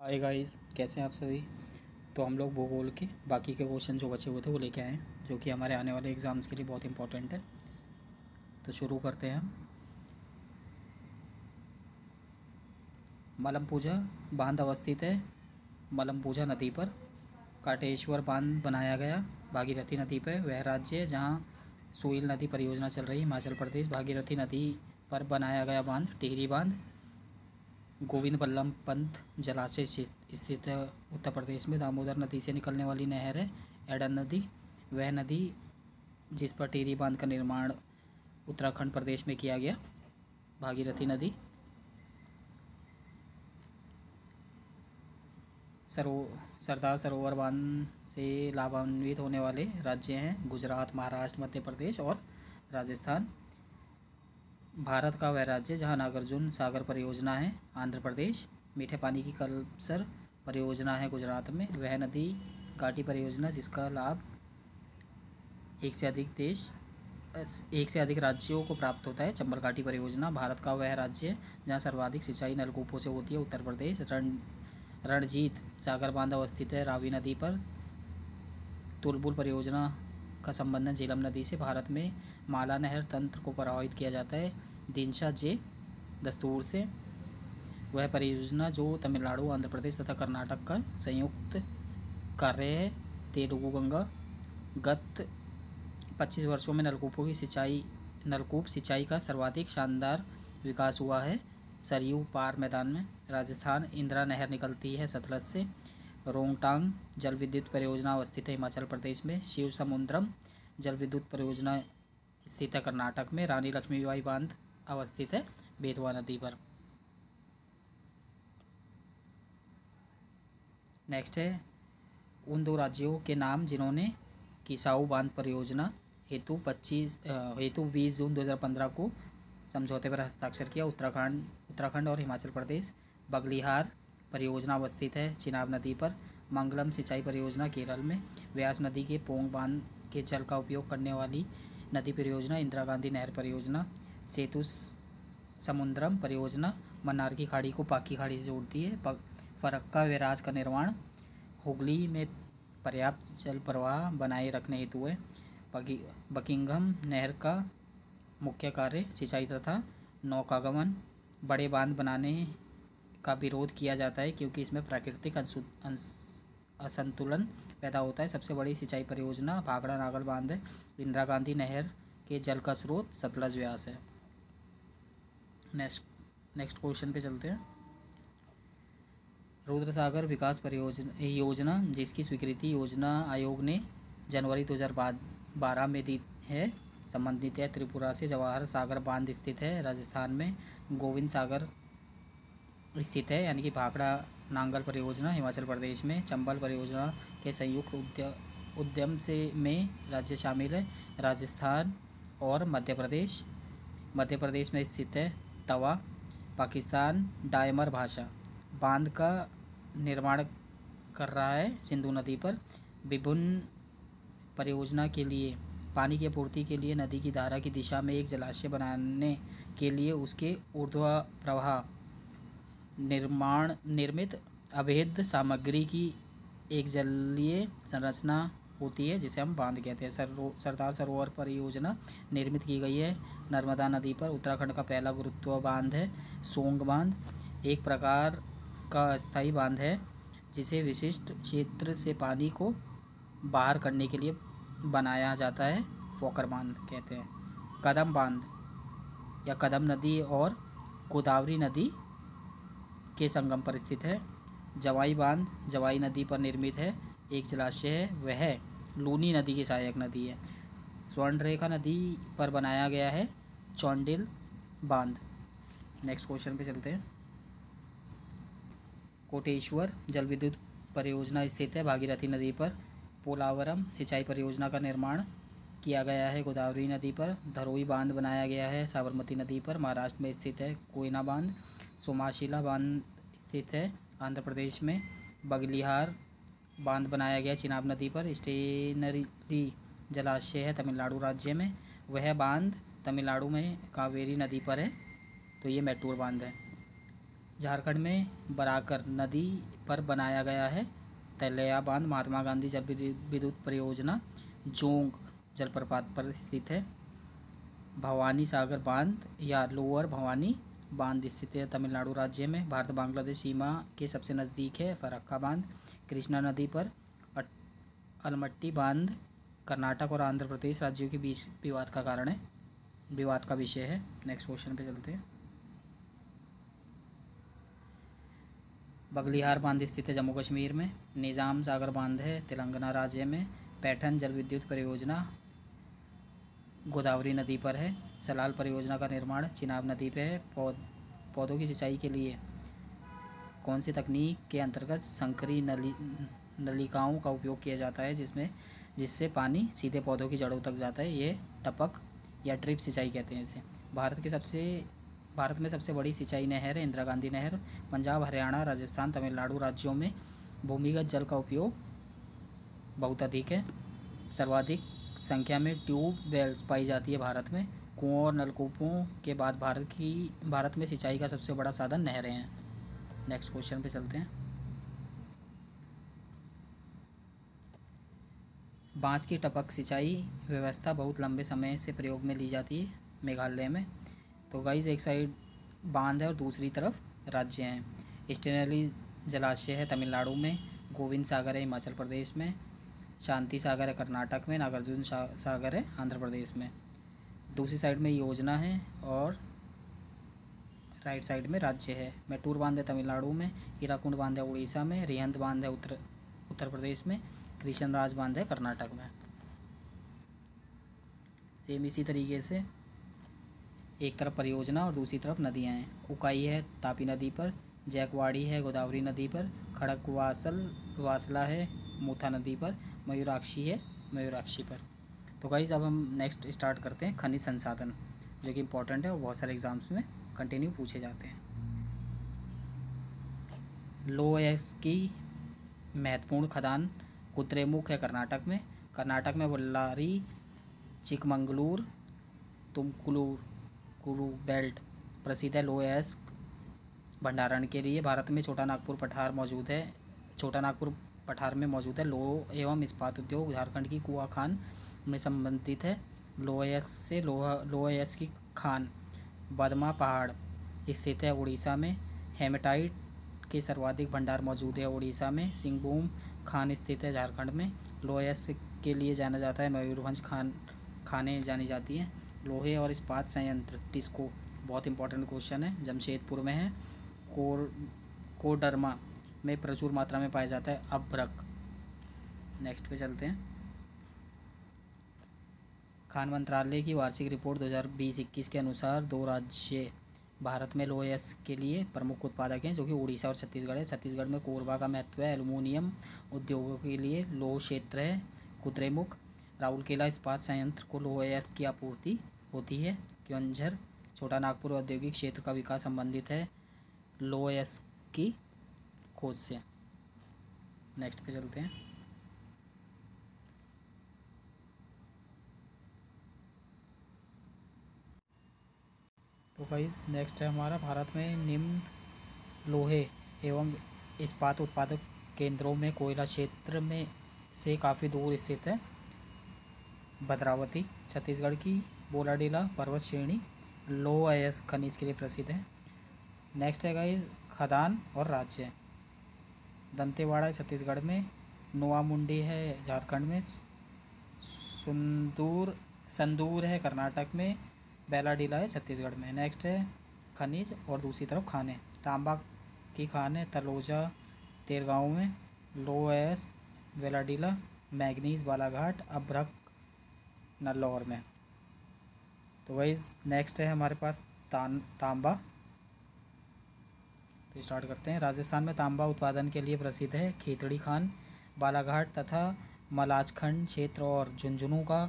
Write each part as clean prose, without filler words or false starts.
Hi guys, कैसे हैं आप सभी। तो हम लोग भूगोल के बाकी के क्वेश्चन जो बचे हुए थे वो लेके आए हैं, जो कि हमारे आने वाले एग्ज़ाम्स के लिए बहुत इंपॉर्टेंट है। तो शुरू करते हैं हम। मलमपूजा बांध अवस्थित है मलमपूजा नदी पर। काटेश्वर बांध बनाया गया भागीरथी नदी पर। वह राज्य है जहाँ सुइल नदी परियोजना चल रही है, हिमाचल प्रदेश। भागीरथी नदी पर बनाया गया बांध टिहरी बांध। गोविंद बल्लभ पंत जलाशय स्थित है उत्तर प्रदेश में। दामोदर नदी से निकलने वाली नहर है एडन नदी। वह नदी जिस पर टिहरी बांध का निर्माण उत्तराखंड प्रदेश में किया गया। भागीरथी नदी। सरदार सरोवर बांध से लाभान्वित होने वाले राज्य हैं गुजरात, महाराष्ट्र, मध्य प्रदेश और राजस्थान। भारत का वह राज्य जहाँ नागार्जुन सागर परियोजना है आंध्र प्रदेश। मीठे पानी की कल्पसर परियोजना है गुजरात में। वह नदी घाटी परियोजना जिसका लाभ एक से अधिक राज्यों को प्राप्त होता है चंबल घाटी परियोजना। भारत का वह राज्य जहाँ सर्वाधिक सिंचाई नलकूपों से होती है उत्तर प्रदेश। रणजीत सागर बांध अवस्थित है रावी नदी पर। तुलबुल परियोजना का संबंध झेलम नदी से। भारत में माला नहर तंत्र को प्रभावित किया जाता है दिनशा जे दस्तूर से। वह परियोजना जो तमिलनाडु, आंध्र प्रदेश तथा कर्नाटक का संयुक्त कार्य है। तेलुगु गंगा। गत 25 वर्षों में नलकूप सिंचाई का सर्वाधिक शानदार विकास हुआ है सरयू पार मैदान में। राजस्थान इंदिरा नहर निकलती है सतलज से। रोंगटांग जल विद्युत परियोजना अवस्थित है हिमाचल प्रदेश में। शिव समुद्रम जल विद्युत परियोजना स्थित है कर्नाटक में। रानी लक्ष्मीबाई बांध अवस्थित है बेतवा नदी पर। नेक्स्ट है उन दो राज्यों के नाम जिन्होंने किसाऊ बांध परियोजना हेतु 20 जून 2015 को समझौते पर हस्ताक्षर किया। उत्तराखंड और हिमाचल प्रदेश। बगलिहार परियोजना अवस्थित है चिनाब नदी पर। मंगलम सिंचाई परियोजना केरल में। व्यास नदी के पोंग बांध के जल का उपयोग करने वाली नदी परियोजना इंदिरा गांधी नहर परियोजना। सेतु समुद्रम परियोजना मन्नार की खाड़ी को पाक की खाड़ी से जोड़ती है। फरक्का बैराज का निर्माण हुगली में पर्याप्त जल प्रवाह बनाए रखने हेतु है। बकिंघम नहर का मुख्य कार्य सिंचाई तथा नौकागमन। बड़े बांध बनाने का विरोध किया जाता है क्योंकि इसमें प्राकृतिक असंतुलन पैदा होता है। सबसे बड़ी सिंचाई परियोजना भाखड़ा नागल बांध है। इंदिरा गांधी नहर के जल का स्रोत सतलज व्यास है। नेक्स्ट क्वेश्चन पे चलते हैं। रुद्रसागर विकास परियोजना योजना जिसकी स्वीकृति योजना आयोग ने जनवरी 2012 में दी है संबंधित है त्रिपुरा से। जवाहर सागर बांध स्थित है राजस्थान में। गोविंद सागर स्थित है यानी कि भाखड़ा नांगल परियोजना हिमाचल प्रदेश में। चंबल परियोजना के संयुक्त उद्यम से में राज्य शामिल है राजस्थान और मध्य प्रदेश। मध्य प्रदेश में स्थित है तवा। पाकिस्तान डायमर भाषा बांध का निर्माण कर रहा है सिंधु नदी पर। विभिन्न परियोजना के लिए पानी की आपूर्ति के लिए नदी की धारा की दिशा में एक जलाशय बनाने के लिए उसके ऊर्ध्व प्रवाह निर्मित अभेद्य सामग्री की एक जलीय संरचना होती है जिसे हम बांध कहते हैं। सरदार सरोवर परियोजना निर्मित की गई है नर्मदा नदी पर। उत्तराखंड का पहला गुरुत्व बांध है सोंग बांध। एक प्रकार का अस्थायी बांध है जिसे विशिष्ट क्षेत्र से पानी को बाहर करने के लिए बनाया जाता है फोकर बांध कहते हैं। कदम बांध या कदम नदी और गोदावरी नदी के संगम पर स्थित है। जवाई बांध जवाई नदी पर निर्मित है एक जलाशय है, वह लूनी नदी की सहायक नदी है। स्वर्णरेखा नदी पर बनाया गया है चौंडिल बांध। नेक्स्ट क्वेश्चन पे चलते हैं। कोटेश्वर जल विद्युत परियोजना स्थित है भागीरथी नदी पर। पोलावरम सिंचाई परियोजना का निर्माण किया गया है गोदावरी नदी पर। धरोई बांध बनाया गया है साबरमती नदी पर। महाराष्ट्र में स्थित है कोयना बांध। सोमाशिला बांध स्थित है आंध्र प्रदेश में। बगलिहार बांध बनाया गया चिनाब नदी पर। स्टेनरी जलाशय है तमिलनाडु राज्य में। वह बांध तमिलनाडु में कावेरी नदी पर है, तो ये मैटूर बांध है। झारखंड में बराकर नदी पर बनाया गया है तलैया बांध। महात्मा गांधी जल विद्युत परियोजना जोंग जलप्रपात पर स्थित है। भवानी सागर बांध या लोअर भवानी बांध स्थित है तमिलनाडु राज्य में। भारत बांग्लादेश सीमा के सबसे नज़दीक है फरक्का बांध। कृष्णा नदी पर अलमट्टी बांध कर्नाटक और आंध्र प्रदेश राज्यों के बीच विवाद का कारण है, विवाद का विषय है। नेक्स्ट क्वेश्चन पे चलते हैं। बगलिहार बांध स्थित है जम्मू कश्मीर में। निज़ाम सागर बांध है तेलंगाना राज्य में। पैठन जल विद्युत परियोजना गोदावरी नदी पर है। सलाल परियोजना का निर्माण चिनाब नदी पे है। पौधों की सिंचाई के लिए कौन सी तकनीक के अंतर्गत संकरी नलिकाओं का उपयोग किया जाता है जिससे पानी सीधे पौधों की जड़ों तक जाता है? ये टपक या ड्रिप सिंचाई कहते हैं इसे। भारत में सबसे बड़ी सिंचाई नहर है इंदिरा गांधी नहर। पंजाब, हरियाणा, राजस्थान, तमिलनाडु राज्यों में भूमिगत जल का उपयोग बहुत अधिक है। सर्वाधिक संख्या में ट्यूब वेल्स पाई जाती है भारत में। कुओं और नलकूपों के बाद भारत में सिंचाई का सबसे बड़ा साधन नहरें हैं। नेक्स्ट क्वेश्चन पे चलते हैं। बांस की टपक सिंचाई व्यवस्था बहुत लंबे समय से प्रयोग में ली जाती है मेघालय में। तो गाइस एक साइड बांध है और दूसरी तरफ राज्य हैं। स्टेनली जलाशय है तमिलनाडु में। गोविंद सागर है हिमाचल प्रदेश में। शांति सागर है कर्नाटक में। नागार्जुन सागर है आंध्र प्रदेश में। दूसरी साइड में योजना है और राइट साइड में राज्य है। मैटूर बांध है तमिलनाडु में। हीराकुंड बांध है उड़ीसा में। रिहंद बांध है उत्तर प्रदेश में। कृष्णराज बांध है कर्नाटक में। सेम इसी तरीके से एक तरफ परियोजना और दूसरी तरफ नदियाँ हैं। उकाई है तापी नदी पर। जैकवाड़ी है गोदावरी नदी पर। वासला है मूथा नदी पर। मयूराक्षी है मयूराक्षी पर। तो गाइस अब हम नेक्स्ट स्टार्ट करते हैं खनिज संसाधन, जो कि इम्पोर्टेंट है और बहुत सारे एग्जाम्स में कंटिन्यू पूछे जाते हैं। लोएस की महत्वपूर्ण खदान कुद्रेमुख है कर्नाटक में। कर्नाटक में बल्लारी, चिकमंगलूर, तुमकुरू बेल्ट प्रसिद्ध है लोएस्क भंडारण के लिए। भारत में छोटा नागपुर पठार में मौजूद है। लोह एवं इस्पात उद्योग झारखंड की कुआ खान में संबंधित है। लोएस की खान बदमा पहाड़ स्थित है उड़ीसा में। हेमेटाइट के सर्वाधिक भंडार मौजूद है उड़ीसा में। सिंहभूम खान स्थित है झारखंड में। लोएस के लिए जाना जाता है मयूरभंज खानें जानी जाती हैं। लोहे और इस्पात संयंत्र टिस्को बहुत इंपॉर्टेंट क्वेश्चन है, जमशेदपुर में है। कोडरमा में प्रचुर मात्रा में पाया जाता है अभ्रक। नेक्स्ट पे चलते हैं। खान मंत्रालय की वार्षिक रिपोर्ट 2020-21 के अनुसार 2 राज्य भारत में लोएस के लिए प्रमुख उत्पादक हैं, जो कि उड़ीसा और छत्तीसगढ़ है। छत्तीसगढ़ में कोरबा का महत्व है। एल्युमिनियम उद्योगों के लिए लौह क्षेत्र है कुद्रेमुख। राउरकेला इस्पात संयंत्र को लोएस की आपूर्ति होती है। क्योंझर छोटा नागपुर औद्योगिक क्षेत्र का विकास संबंधित है लोएस की खोज से। नेक्स्ट पे चलते हैं। तो गाइस नेक्स्ट है हमारा, भारत में निम्न लोहे एवं इस्पात उत्पादक केंद्रों में कोयला क्षेत्र में से काफ़ी दूर स्थित है भद्रावती। छत्तीसगढ़ की बोलाडीला पर्वत श्रेणी लोएस खनिज के लिए प्रसिद्ध है। नेक्स्ट है गाइस खदान और राज्य। दंतेवाड़ा छत्तीसगढ़ में। नोआमुंडी है झारखंड में। संदूर है कर्नाटक में। बेलाडीला है छत्तीसगढ़ में। नेक्स्ट है खनिज और दूसरी तरफ खाने। तांबा की खान है तलोजा तेरगांव में। लोएस बेलाडीला। मैग्नीज बालाघाट। अभ्रक नल्लौर में। तो गाइस नेक्स्ट है हमारे पास तांबा। तो स्टार्ट करते हैं। राजस्थान में तांबा उत्पादन के लिए प्रसिद्ध है खेतड़ी खान। बालाघाट तथा मलाजखंड क्षेत्र और झुंझुनू का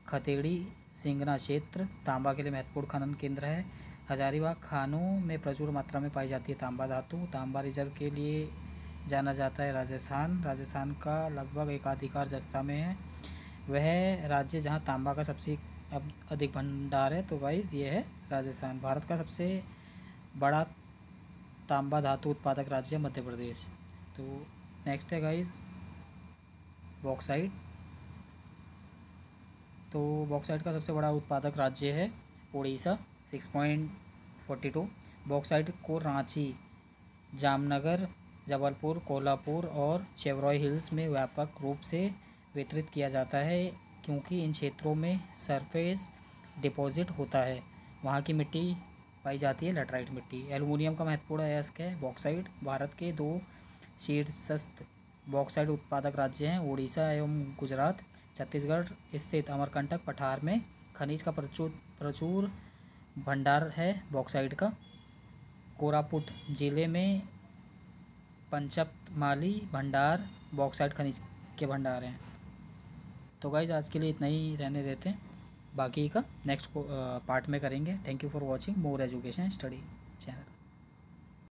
खतेड़ी सिंगना क्षेत्र तांबा के लिए महत्वपूर्ण खनन केंद्र है। हजारीबाग खानों में प्रचुर मात्रा में पाई जाती है तांबा धातु। तांबा रिजर्व के लिए जाना जाता है राजस्थान का लगभग एकाधिकार जस्ता में है। वह राज्य जहां तांबा का सबसे अधिक भंडार है। तो गाइस ये है राजस्थान। भारत का सबसे बड़ा तांबा धातु उत्पादक राज्य है मध्य प्रदेश। तो नेक्स्ट है गाइस बॉक्साइट। तो बॉक्साइट का सबसे बड़ा उत्पादक राज्य है उड़ीसा 6.42। बॉक्साइट को रांची, जामनगर, जबलपुर, कोल्हापुर और शेवरॉय हिल्स में व्यापक रूप से वितरित किया जाता है क्योंकि इन क्षेत्रों में सरफेस डिपॉजिट होता है। वहाँ की मिट्टी पाई जाती है लैटराइट मिट्टी। एल्युमिनियम का महत्वपूर्ण अयस्क है बॉक्साइट। भारत के दो शीर्षस्थ बॉक्साइट उत्पादक राज्य हैं उड़ीसा एवं गुजरात। छत्तीसगढ़ स्थित अमरकंटक पठार में खनिज का प्रचुर भंडार है बॉक्साइट का। कोरापुट जिले में पंचमाली भंडार बॉक्साइट खनिज के भंडार हैं। तो गाइज आज के लिए इतना ही रहने देते हैं, बाकी का नेक्स्ट पार्ट में करेंगे। Thank you for watching more education study channel.